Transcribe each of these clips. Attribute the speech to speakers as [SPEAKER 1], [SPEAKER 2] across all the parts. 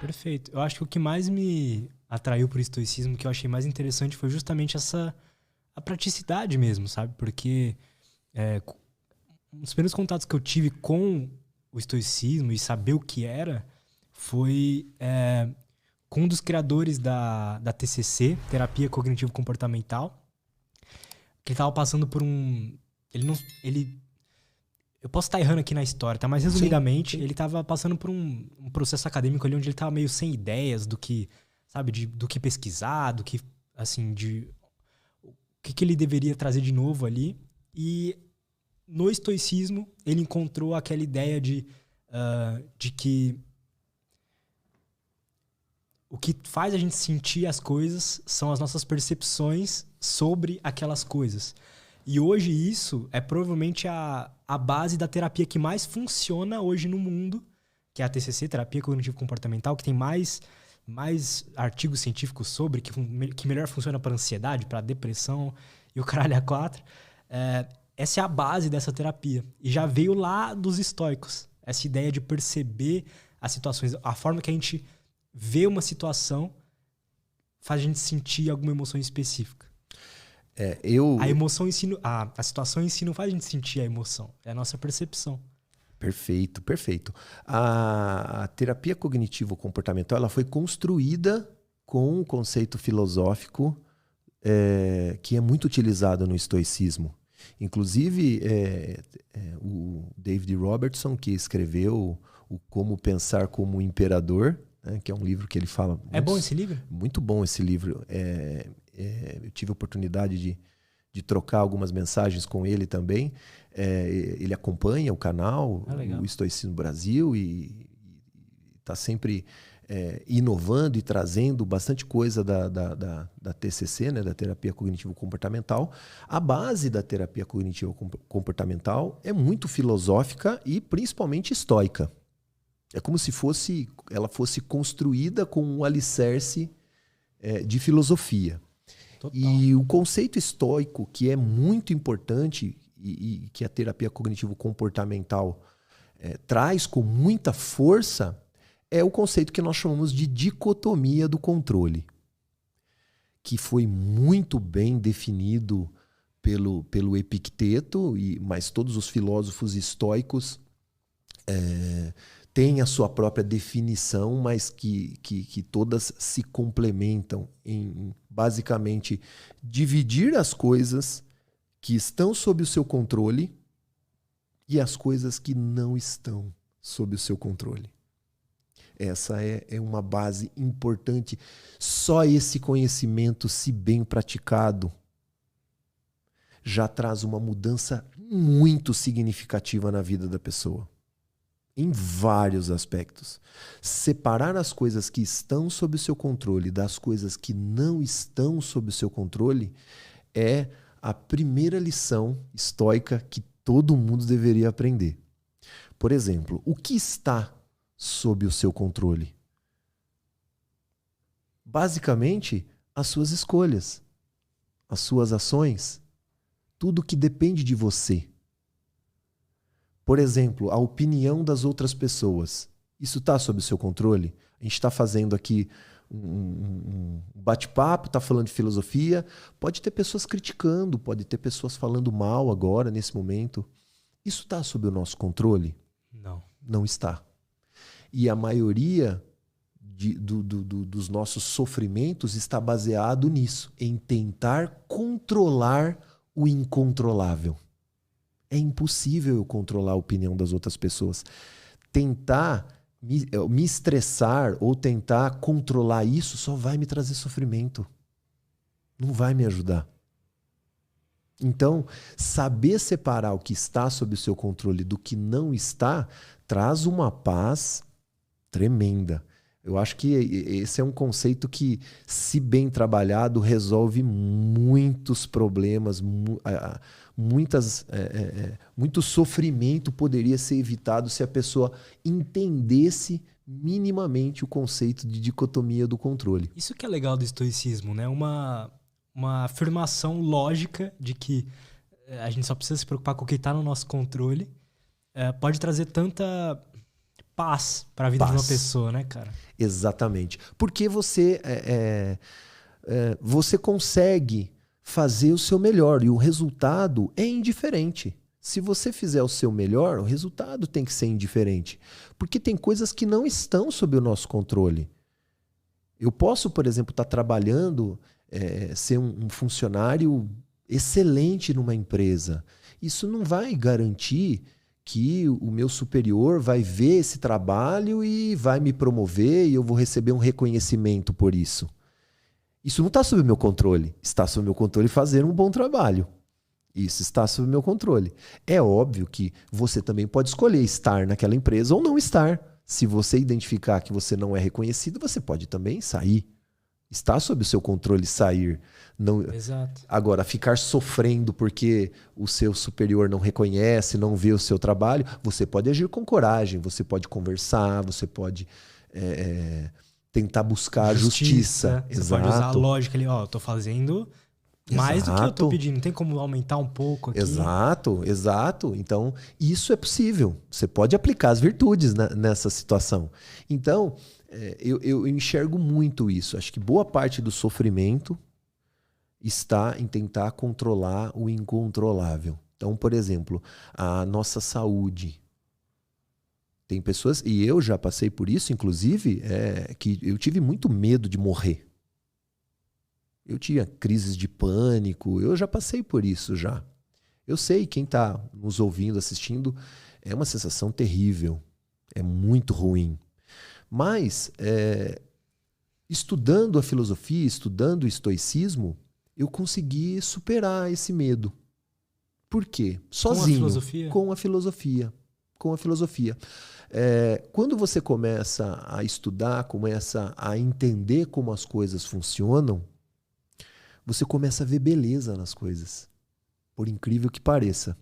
[SPEAKER 1] Perfeito. Eu acho que o que mais me atraiu pro estoicismo, que eu achei mais interessante, foi justamente a praticidade mesmo, sabe? Porque um dos primeiros contatos que eu tive com o estoicismo e saber o que era foi com um dos criadores da TCC, Terapia Cognitivo Comportamental, que ele tava passando por um... Eu posso estar errando aqui na história, tá? Mas resumidamente,
[SPEAKER 2] Sim.
[SPEAKER 1] ele tava passando por um processo acadêmico ali onde ele tava meio sem ideias do que, sabe, do que pesquisar, do que, assim, o que ele deveria trazer de novo ali. E no estoicismo, ele encontrou aquela ideia de que o que faz a gente sentir as coisas são as nossas percepções sobre aquelas coisas. E hoje isso é provavelmente a base da terapia que mais funciona hoje no mundo, que é a TCC, Terapia Cognitivo Comportamental, que tem mais artigos científicos sobre, que melhor funciona para ansiedade, para depressão e o caralho a quatro. Essa é a base dessa terapia. E já veio lá dos estoicos. Essa ideia de perceber as situações, a forma que a gente vê uma situação faz a gente sentir alguma emoção específica. A emoção em si, a situação em si não faz a gente sentir a emoção, é a nossa percepção.
[SPEAKER 2] Perfeito, perfeito. A terapia cognitivo-comportamental ela foi construída com um conceito filosófico que é muito utilizado no estoicismo. Inclusive, o David Robertson, que escreveu o Como Pensar como Imperador, né, que é um livro que ele fala...
[SPEAKER 1] É bom esse livro?
[SPEAKER 2] Muito bom esse livro. Eu tive a oportunidade de trocar algumas mensagens com ele também. Ele acompanha o canal, o Estoicismo Brasil, e está sempre inovando e trazendo bastante coisa da TCC, né, da Terapia Cognitivo-Comportamental. A base da Terapia Cognitivo-Comportamental é muito filosófica e principalmente estoica. É como se ela fosse construída com um alicerce de filosofia.
[SPEAKER 1] Total.
[SPEAKER 2] E o conceito estoico, que é muito importante e que a terapia cognitivo-comportamental traz com muita força, é o conceito que nós chamamos de dicotomia do controle, que foi muito bem definido pelo Epicteto, mas todos os filósofos estoicos têm a sua própria definição, mas que todas se complementam em, basicamente, dividir as coisas que estão sob o seu controle e as coisas que não estão sob o seu controle. Essa é uma base importante. Só esse conhecimento, se bem praticado, já traz uma mudança muito significativa na vida da pessoa. Em vários aspectos. Separar as coisas que estão sob o seu controle das coisas que não estão sob o seu controle é a primeira lição estoica que todo mundo deveria aprender. Por exemplo, o que está sob o seu controle? Basicamente, as suas escolhas, as suas ações, tudo que depende de você. Por exemplo, a opinião das outras pessoas. Isso está sob o seu controle? A gente está fazendo aqui um bate-papo, está falando de filosofia. Pode ter pessoas criticando, pode ter pessoas falando mal agora, nesse momento. Isso está sob o nosso controle?
[SPEAKER 1] Não.
[SPEAKER 2] Não está. E a maioria dos nossos sofrimentos está baseado nisso, em tentar controlar o incontrolável. É impossível eu controlar a opinião das outras pessoas. Tentar me estressar ou tentar controlar isso só vai me trazer sofrimento. Não vai me ajudar. Então, saber separar o que está sob o seu controle do que não está traz uma paz tremenda. Eu acho que esse é um conceito que, se bem trabalhado, resolve muitos problemas, muito sofrimento poderia ser evitado se a pessoa entendesse minimamente o conceito de dicotomia do controle.
[SPEAKER 1] Isso que é legal do estoicismo, né? Uma afirmação lógica de que a gente só precisa se preocupar com o que está no nosso controle. Pode trazer tanta paz para a vida de uma pessoa, né, cara?
[SPEAKER 2] Exatamente. Porque você consegue fazer o seu melhor e o resultado é indiferente. Se você fizer o seu melhor, o resultado tem que ser indiferente. Porque tem coisas que não estão sob o nosso controle. Eu posso, por exemplo, estar trabalhando, ser um funcionário excelente numa empresa. Isso não vai garantir que o meu superior vai ver esse trabalho e vai me promover e eu vou receber um reconhecimento por isso. Isso não está sob o meu controle. Está sob o meu controle fazer um bom trabalho. Isso está sob o meu controle. É óbvio que você também pode escolher estar naquela empresa ou não estar. Se você identificar que você não é reconhecido, você pode também sair. Está sob o seu controle sair. Não...
[SPEAKER 1] Exato.
[SPEAKER 2] Agora, ficar sofrendo porque o seu superior não reconhece, não vê o seu trabalho, você pode agir com coragem, você pode conversar, você pode tentar buscar a justiça.
[SPEAKER 1] Você
[SPEAKER 2] Exato.
[SPEAKER 1] pode usar a lógica ali, eu tô fazendo mais do que eu tô pedindo, não tem como aumentar um pouco aqui.
[SPEAKER 2] Exato. Então, isso é possível. Você pode aplicar as virtudes nessa situação. Então, eu enxergo muito isso. Acho que boa parte do sofrimento está em tentar controlar o incontrolável. Então, por exemplo, a nossa saúde. Tem pessoas, e eu já passei por isso, inclusive, que eu tive muito medo de morrer. Eu tinha crises de pânico, eu já passei por isso já. Eu sei, quem está nos ouvindo, assistindo, é uma sensação terrível, é muito ruim. Mas, estudando a filosofia, estudando o estoicismo, eu consegui superar esse medo. Por quê? Sozinho. Com a filosofia. Quando você começa a estudar, começa a entender como as coisas funcionam, você começa a ver beleza nas coisas, por incrível que pareça.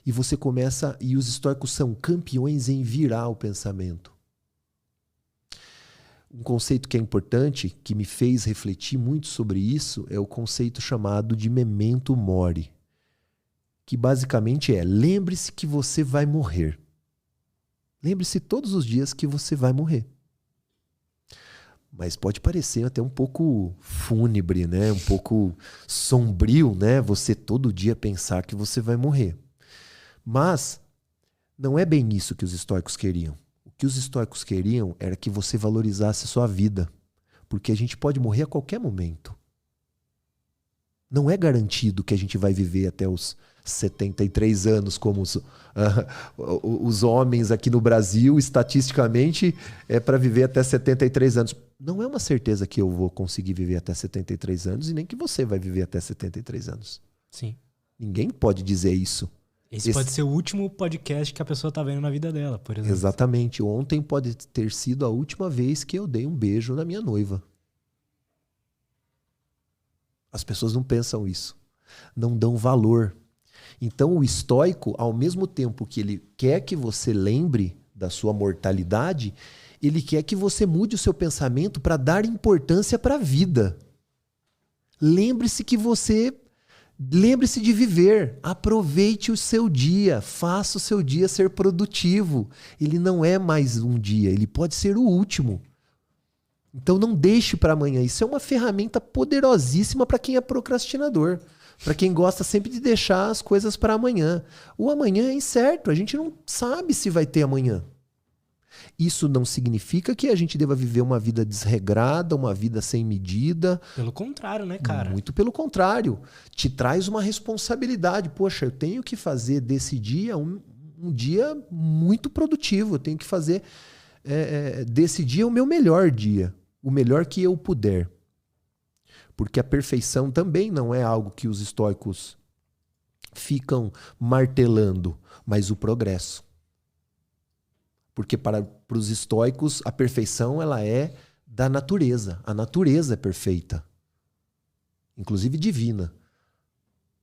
[SPEAKER 2] E você começa, e os estoicos são campeões em virar o pensamento. Um conceito que é importante, que me fez refletir muito sobre isso, é o conceito chamado de memento mori, que basicamente lembre-se que você vai morrer. Lembre-se todos os dias que você vai morrer. Mas pode parecer até um pouco fúnebre, né? Um pouco sombrio, né? Você todo dia pensar que você vai morrer. Mas não é bem isso que os estoicos queriam. O que os estoicos queriam era que você valorizasse a sua vida. Porque a gente pode morrer a qualquer momento. Não é garantido que a gente vai viver até os 73 anos, como os homens aqui no Brasil, estatisticamente, é para viver até 73 anos. Não é uma certeza que eu vou conseguir viver até 73 anos e nem que você vai viver até 73 anos.
[SPEAKER 1] Sim.
[SPEAKER 2] Ninguém pode dizer isso.
[SPEAKER 1] Esse pode ser o último podcast que a pessoa está vendo na vida dela, por exemplo.
[SPEAKER 2] Exatamente. Ontem pode ter sido a última vez que eu dei um beijo na minha noiva. As pessoas não pensam isso. Não dão valor. Então o estoico, ao mesmo tempo que ele quer que você lembre da sua mortalidade, ele quer que você mude o seu pensamento para dar importância para a vida. Lembre-se de viver, aproveite o seu dia, faça o seu dia ser produtivo. Ele não é mais um dia, ele pode ser o último. Então não deixe para amanhã. Isso é uma ferramenta poderosíssima para quem é procrastinador. Para quem gosta sempre de deixar as coisas para amanhã. O amanhã é incerto, a gente não sabe se vai ter amanhã. Isso não significa que a gente deva viver uma vida desregrada, uma vida sem medida.
[SPEAKER 1] Pelo contrário, né, cara?
[SPEAKER 2] Muito pelo contrário. Te traz uma responsabilidade. Poxa, eu tenho que fazer desse dia um dia muito produtivo. Eu tenho que fazer desse dia o meu melhor dia. O melhor que eu puder. Porque a perfeição também não é algo que os estoicos ficam martelando, mas o progresso. Porque para os estoicos a perfeição ela é da natureza. A natureza é perfeita. Inclusive divina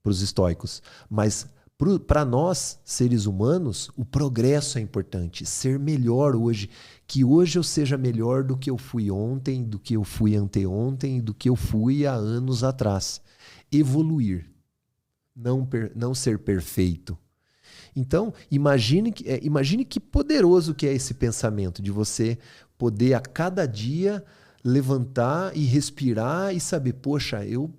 [SPEAKER 2] para os estoicos. Mas para nós, seres humanos, o progresso é importante. Ser melhor hoje. Que hoje eu seja melhor do que eu fui ontem, do que eu fui anteontem, do que eu fui há anos atrás. Evoluir. Não ser perfeito. Então, imagine que poderoso que é esse pensamento de você poder a cada dia levantar e respirar e saber, poxa, eu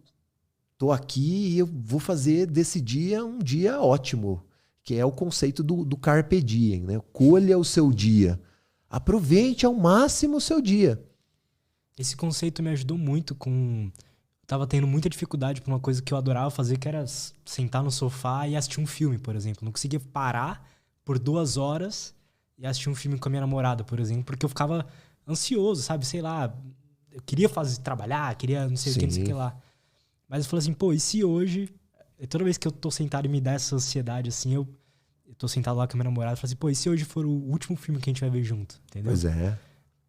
[SPEAKER 2] tô aqui e eu vou fazer desse dia um dia ótimo, que é o conceito do carpe diem, né? Colha o seu dia. Aproveite ao máximo o seu dia.
[SPEAKER 1] Esse conceito me ajudou muito com... Eu tava tendo muita dificuldade pra uma coisa que eu adorava fazer, que era sentar no sofá e assistir um filme, por exemplo. Não conseguia parar por 2 horas e assistir um filme com a minha namorada, por exemplo, porque eu ficava ansioso, sabe? Sei lá, eu queria trabalhar, queria não sei o que, não sei o que lá. Mas eu falei assim, pô, e se hoje... Toda vez que eu tô sentado e me dá essa ansiedade, assim, eu tô sentado lá com a minha namorada e falo assim, pô, e se hoje for o último filme que a gente vai ver junto? Entendeu?
[SPEAKER 2] Pois é.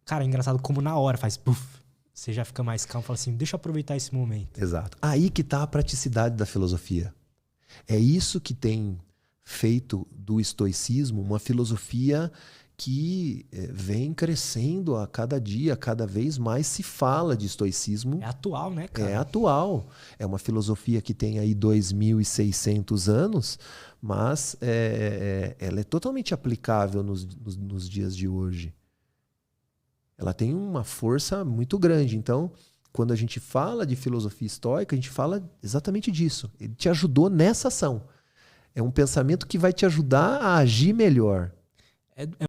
[SPEAKER 1] Cara, é engraçado como na hora faz puff. Você já fica mais calmo e fala assim, deixa eu aproveitar esse momento.
[SPEAKER 2] Exato. Aí que tá a praticidade da filosofia. É isso que tem feito do estoicismo uma filosofia que vem crescendo a cada dia, cada vez mais se fala de estoicismo.
[SPEAKER 1] É atual, né, cara?
[SPEAKER 2] É atual. É uma filosofia que tem aí 2.600 anos, mas ela é totalmente aplicável nos dias de hoje. Ela tem uma força muito grande. Então, quando a gente fala de filosofia estoica, a gente fala exatamente disso. Ele te ajudou nessa ação. É um pensamento que vai te ajudar a agir melhor.
[SPEAKER 1] É